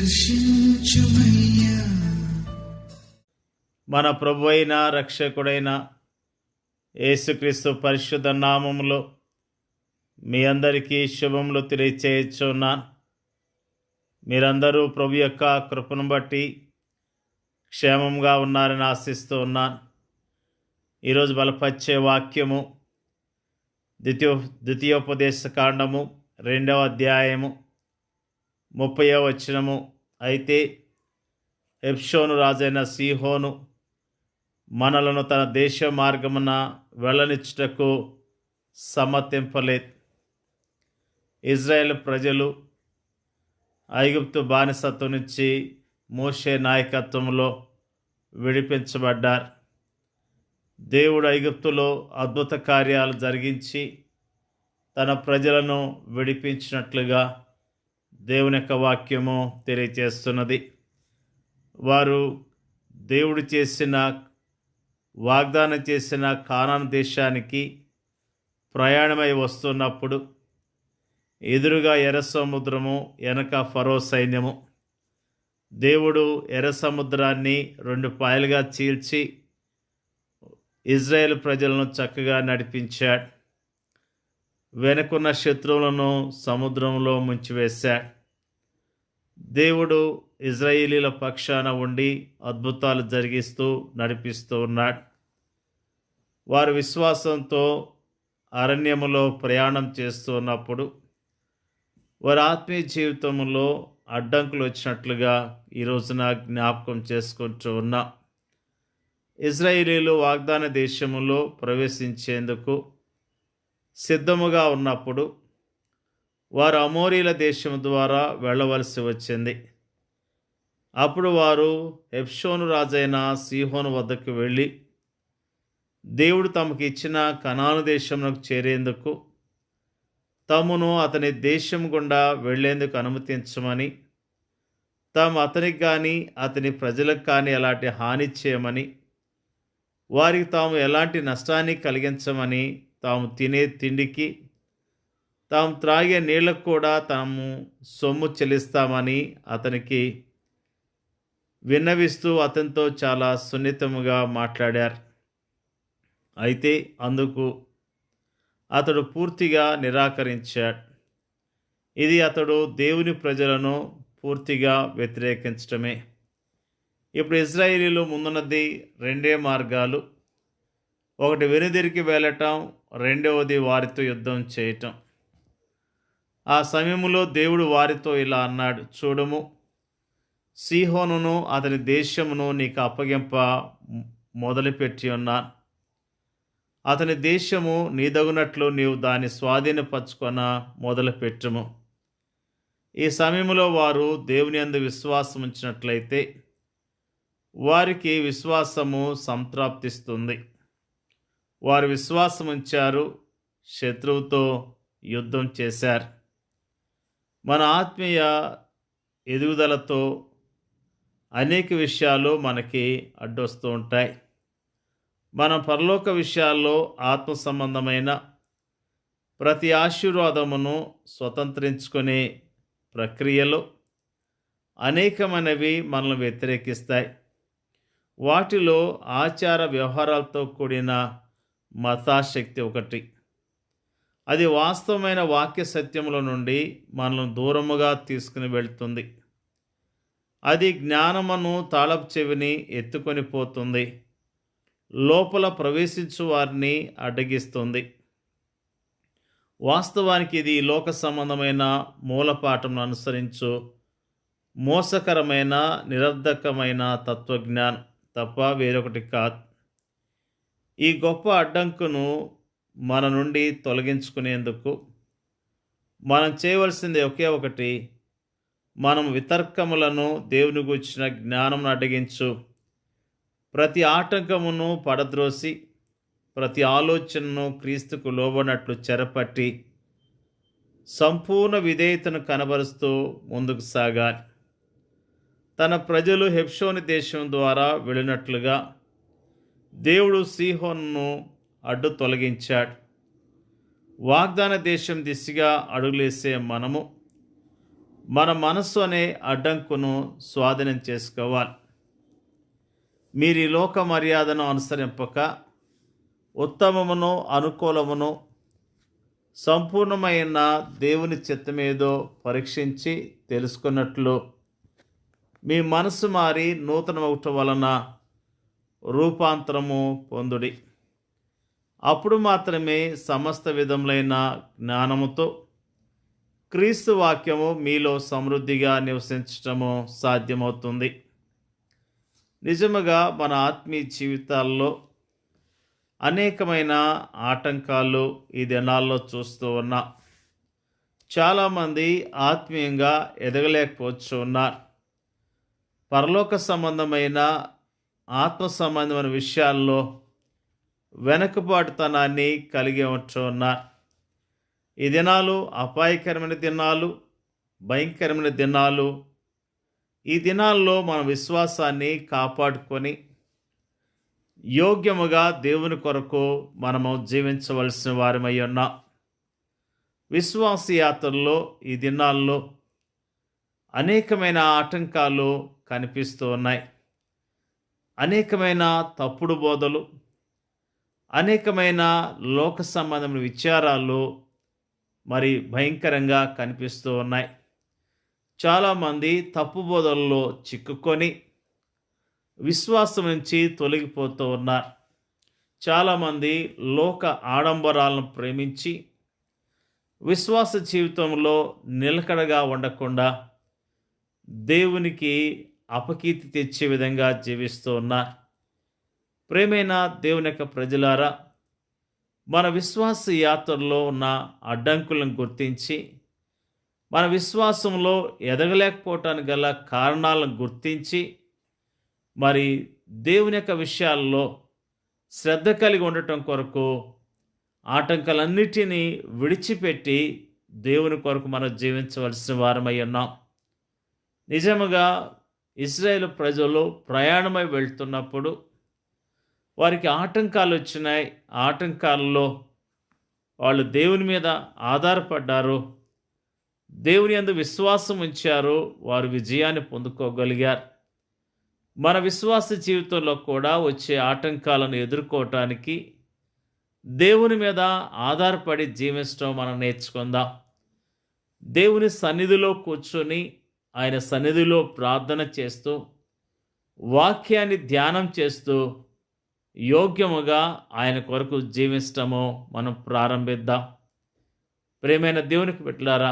దర్శించుమయ్యా. మన ప్రభు అయిన రక్షకుడైన యేసుక్రీస్తు పరిశుద్ధ నామములో మీ అందరికీ శుభములు తెలియచేయుచున్నాను. మీరందరూ ప్రభు యొక్క కృపను బట్టి క్షేమంగా ఉన్నారని ఆశిస్తూ ఉన్నాను. ఈరోజు బలపరిచే వాక్యము ద్వితీయోపదేశ కాండము 2వ అధ్యాయము 30వ వచనము. అయితే హెష్బోను రాజైన సీహోను మనలను తన దేశ మార్గమున వెళ్ళనిచ్చుటకు సమ్మతింపలేదు. ఇజ్రాయేల్ ప్రజలు ఐగుప్తు బానిసత్వం నుంచి మోషే నాయకత్వంలో విడిపించబడ్డారు. దేవుడు ఐగుప్తులో అద్భుత కార్యాలు జరిగించి తన ప్రజలను విడిపించినట్లుగా దేవుని యొక్క వాక్యము తెలియజేస్తున్నది. వారు దేవుడు వాగ్దానం చేసిన కానాను దేశానికి ప్రయాణమై వస్తున్నప్పుడు ఎదురుగా ఎర్ర సముద్రము, వెనక ఫరో సైన్యము. దేవుడు ఎర్ర సముద్రాన్ని 2 పాయలుగా చీల్చి ఇజ్రాయేల్ ప్రజలను చక్కగా నడిపించాడు. వెనుకున్న శత్రువులను సముద్రంలో ముంచివేశాడు. దేవుడు ఇజ్రాయేలీల పక్షాన ఉండి అద్భుతాలు జరిగిస్తూ నడిపిస్తూ ఉన్నాడు. వారు విశ్వాసంతో అరణ్యములో ప్రయాణం చేస్తూ ఉన్నప్పుడు వారి ఆత్మీయ జీవితంలో అడ్డంకులు వచ్చినట్లుగా ఈ రోజున జ్ఞాపకం చేసుకుంటూ ఉన్నాం. ఇజ్రాయేలీలు వాగ్దాన దేశములో ప్రవేశించేందుకు సిద్ధముగా ఉన్నప్పుడు వారు అమోరీల దేశం ద్వారా వెళ్ళవలసి వచ్చింది. అప్పుడు వారు హెష్బోను రాజైన సీహోను వద్దకు వెళ్ళి దేవుడు తమకు ఇచ్చిన కనాను దేశమునకు చేరేందుకు తామును అతని దేశం గుండా వెళ్లేందుకు అనుమతించమని, తాము అతనికి కానీ అతని ప్రజలకు కానీ ఎలాంటి హాని చేయమని, వారికి తాము ఎలాంటి నష్టాన్ని కలిగించమని, తాము తినే తిండికి తాము త్రాగే నీళ్లకు కూడా తాము సొమ్ము చెల్లిస్తామని అతనికి విన్నవిస్తూ అతనితో చాలా సున్నితముగా మాట్లాడారు. అయితే అందుకు అతడు పూర్తిగా నిరాకరించాడు. ఇది అతడు దేవుని ప్రజలను పూర్తిగా వ్యతిరేకించటమే. ఇప్పుడు ఇజ్రాయేలీలు ముందున్నది 2 మార్గాలు. ఒకటి వెనుదిరిగి వెళ్ళటం, రెండవది వారితో యుద్ధం చేయటం. ఆ సమయంలో దేవుడు వారితో ఇలా అన్నాడు, చూడుము, సీహోనును అతని దేశమును నీకు అప్పగింప మొదలుపెట్టి ఉన్నాను. అతని దేశము నీదగునట్లు నీవు దాన్ని స్వాధీనపరచుకొన మొదలుపెట్టుము. ఈ సమయంలో వారు దేవుని యందు విశ్వాసం ఉంచినట్లయితే వారికి విశ్వాసము సంప్రాప్తిస్తుంది. వారు విశ్వాసం ఉంచారు, శత్రువుతో యుద్ధం చేశారు. మన ఆత్మీయ ఎదుగుదలతో అనేక విషయాలు మనకి అడ్డొస్తూ ఉంటాయి. మనం పరలోక విషయాల్లో ఆత్మ సంబంధమైన ప్రతి ఆశీర్వాదమును స్వతంత్రించుకునే ప్రక్రియలో అనేకమైనవి మనల్ని వ్యతిరేకిస్తాయి. వాటిలో ఆచార వ్యవహారాలతో కూడిన మతాశక్తి ఒకటి. అది వాస్తవమైన వాక్య సత్యముల నుండి మనల్ని దూరముగా తీసుకుని వెళ్తుంది. అది జ్ఞానమును తాళపు చెవిని ఎత్తుకొని పోతుంది. లోపల ప్రవేశించు వారిని అడ్డగిస్తుంది. వాస్తవానికి ఇది లోక సంబంధమైన మూలపాఠమును అనుసరించు మోసకరమైన నిరర్ధకమైన తత్వజ్ఞానం తప్ప వేరొకటి కాదు. ఈ గొప్ప అడ్డంకును మన నుండి తొలగించుకునేందుకు మనం చేయవలసింది ఒకే ఒకటి. మనం వితర్కములను దేవుని గూర్చిన జ్ఞానమును అడ్డగించు ప్రతి ఆటంకమును పడద్రోసి ప్రతి ఆలోచనను క్రీస్తుకు లోబడినట్లు చెరపట్టి సంపూర్ణ విధేయతను కనబరుస్తూ ముందుకు సాగాలి. తన ప్రజలు హెష్బోను దేశం ద్వారా వెళ్ళినట్లుగా దేవుడు సీహోనును అడ్డు తొలగించాడు. వాగ్దాన దేశం దిశగా అడుగులేసే మనము మన మనస్సు అనే అడ్డంకును స్వాధీనం చేసుకోవాలి. మీరు ఈ లోక మర్యాదను అనుసరింపక ఉత్తమమును అనుకూలమును సంపూర్ణమైన దేవుని చిత్తమేదో పరీక్షించి తెలుసుకున్నట్లు మీ మనసు మారి నూతనమవటం వలన రూపాంతరము పొందుడి. అప్పుడు మాత్రమే సమస్త విధములైన జ్ఞానముతో క్రీస్తు వాక్యము మీలో సమృద్ధిగా నివసించటము సాధ్యమవుతుంది. నిజముగా మన ఆత్మీయ జీవితాల్లో అనేకమైన ఆటంకాలు ఈ దినాల్లో చూస్తూ ఉన్నాం. చాలామంది ఆత్మీయంగా ఎదగలేకపోవచ్చు ఉన్నారు. పరలోక సంబంధమైన ఆత్మ సంబంధమైన విషయాల్లో వెనుకబాటుతనాన్ని కలిగి ఉంటూ ఉన్నారు. ఈ దినాలు అపాయకరమైన దినాలు, భయంకరమైన దినాలు. ఈ దినాల్లో మన విశ్వాసాన్ని కాపాడుకొని యోగ్యముగా దేవుని కొరకు మనము జీవించవలసిన వారమై ఉన్నాం. విశ్వాస యాత్రలో ఈ దినాల్లో అనేకమైన ఆటంకాలు కనిపిస్తూ ఉన్నాయి. అనేకమైన తప్పుడు బోధలు, అనేకమైన లోక సంబంధమైన విచారాలు మరి భయంకరంగా కనిపిస్తూ ఉన్నాయి. చాలామంది తప్పు బోధల్లో చిక్కుకొని విశ్వాసం నుంచి తొలగిపోతూ ఉన్నారు. చాలామంది లోక ఆడంబరాలను ప్రేమించి విశ్వాస జీవితంలో నిలకడగా ఉండకుండా దేవునికి అపకీర్తి తెచ్చే విధంగా జీవిస్తూ ఉన్నారు. ప్రేమైన దేవుని యొక్క ప్రజలారా, మన విశ్వాస యాత్రలో ఉన్న అడ్డంకులను గుర్తించి మన విశ్వాసంలో ఎదగలేకపోవటానికి గల కారణాలను గుర్తించి మరి దేవుని యొక్క విషయాల్లో శ్రద్ధ కలిగి ఉండటం కొరకు ఆటంకాలన్నిటినీ విడిచిపెట్టి దేవుని కొరకు మనం జీవించవలసిన వారమై ఉన్నాం. నిజముగా ఇశ్రాయేలు ప్రజలు ప్రయాణమై వెళ్తున్నప్పుడు వారికి ఆటంకాలు వచ్చినాయి. ఆటంకాలలో వాళ్ళు దేవుని మీద ఆధారపడ్డారు, దేవుని యందు విశ్వాసం ఉంచారు, వారు విజయాన్ని పొందుకోగలిగారు. మన విశ్వాస జీవితంలో కూడా వచ్చే ఆటంకాలను ఎదుర్కోవటానికి దేవుని మీద ఆధారపడి జీవించడం మనం నేర్చుకుందాం. దేవుని సన్నిధిలో కూర్చొని ఆయన సన్నిధిలో ప్రార్థన చేస్తూ వాక్యాన్ని ధ్యానం చేస్తూ యోగ్యముగా ఆయన కొరకు జీవించటము మనం ప్రారంభిద్దాం. ప్రియమైన దేవునికి బిడ్డలారా,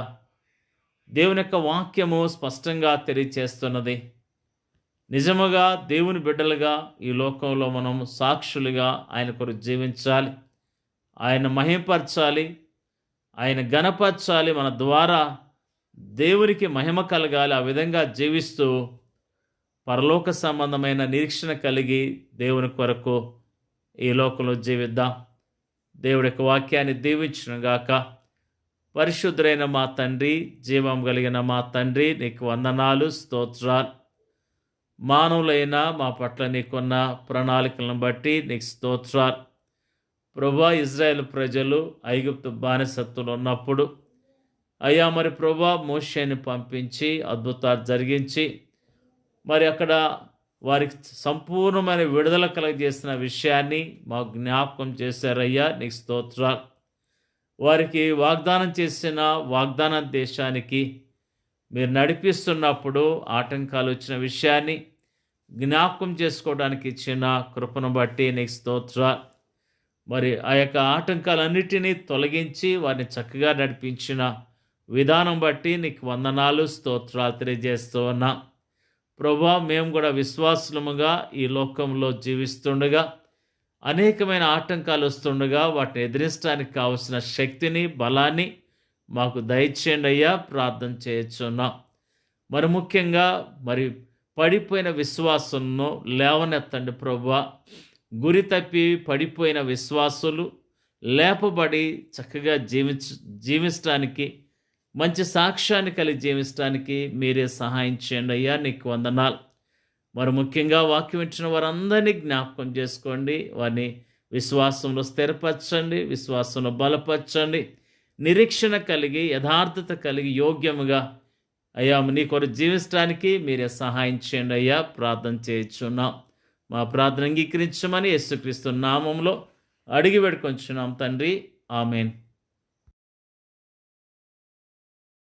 దేవుని యొక్క వాక్యము స్పష్టంగా తెలియచేస్తున్నది. నిజముగా దేవుని బిడ్డలుగా ఈ లోకంలో మనం సాక్షులుగా ఆయన కొరకు జీవించాలి, ఆయన మహిమపరచాలి, ఆయన ఘనపరచాలి. మన ద్వారా దేవునికి మహిమ కలగాలి. ఆ విధంగా జీవిస్తూ పరలోక సంబంధమైన నిరీక్షణ కలిగి దేవుని కొరకు ఈ లోకంలో జీవిద్దాం. దేవుడి యొక్క వాక్యాన్ని దీవించునుగాక. పరిశుద్ధులైన మా తండ్రి, జీవం కలిగిన మా తండ్రి, నీకు వందనాలు, స్తోత్రాలు. మానవులైన మా పట్ల నీకున్న ప్రణాళికలను బట్టి నీకు స్తోత్రాలు. ప్రభా, ఇజ్రాయేల్ ప్రజలు ఐగుప్తు బానిసత్తులు ఉన్నప్పుడు అయ్యా మరి ప్రభా మోషేని పంపించి అద్భుతాలు జరిగించి మరి అక్కడ వారికి సంపూర్ణమైన విడుదల కలగజేసిన విషయాన్ని మాకు జ్ఞాపకం చేశారయ్యా, నీకు స్తోత్రాలు. వారికి వాగ్దానం చేసిన వాగ్దాన దేశానికి మీరు నడిపిస్తున్నప్పుడు ఆటంకాలు వచ్చిన విషయాన్ని జ్ఞాపకం చేసుకోవడానికి ఇచ్చిన కృపను బట్టి నీకు స్తోత్రాలు. మరి ఆ యొక్క ఆటంకాలన్నిటినీ తొలగించి వారిని చక్కగా నడిపించిన విధానం బట్టి నీకు వందనాలు, స్తోత్రాలు తెలియజేస్తూ ఉన్నా. ప్రభా, మేము కూడా విశ్వాసముగా ఈ లోకంలో జీవిస్తుండగా అనేకమైన ఆటంకాలు వస్తుండగా వాటిని ఎదిరించడానికి కావలసిన శక్తిని, బలాన్ని మాకు దయచేయండి అయ్యా, ప్రార్థన చేయొచ్చున్నాం. మరి ముఖ్యంగా మరి పడిపోయిన విశ్వాసంను లేవనెత్తండి ప్రభువా. గురి తప్పి పడిపోయిన విశ్వాసులు లేపబడి చక్కగా జీవించడానికి, మంచి సాక్ష్యాన్ని కలిగి జీవించడానికి మీరే సహాయం చేయండి అయ్యా, నీకు వందనాలు. మరి ముఖ్యంగా వాక్యం ఇచ్చిన వారందరినీ జ్ఞాపకం చేసుకోండి, వారిని విశ్వాసంలో స్థిరపరచండి, విశ్వాసంలో బలపరచండి, నిరీక్షణ కలిగి యథార్థత కలిగి యోగ్యముగా అయ్యా నీ కొరకు జీవించడానికి మీరే సహాయం చేయండి అయ్యా. ప్రార్థన చేయించున్నాం. మా ప్రార్థన అంగీకరించమని యేసుక్రీస్తు నామంలో అడిగి వేడుకొంచున్నాం తండ్రి. ఆమేన్.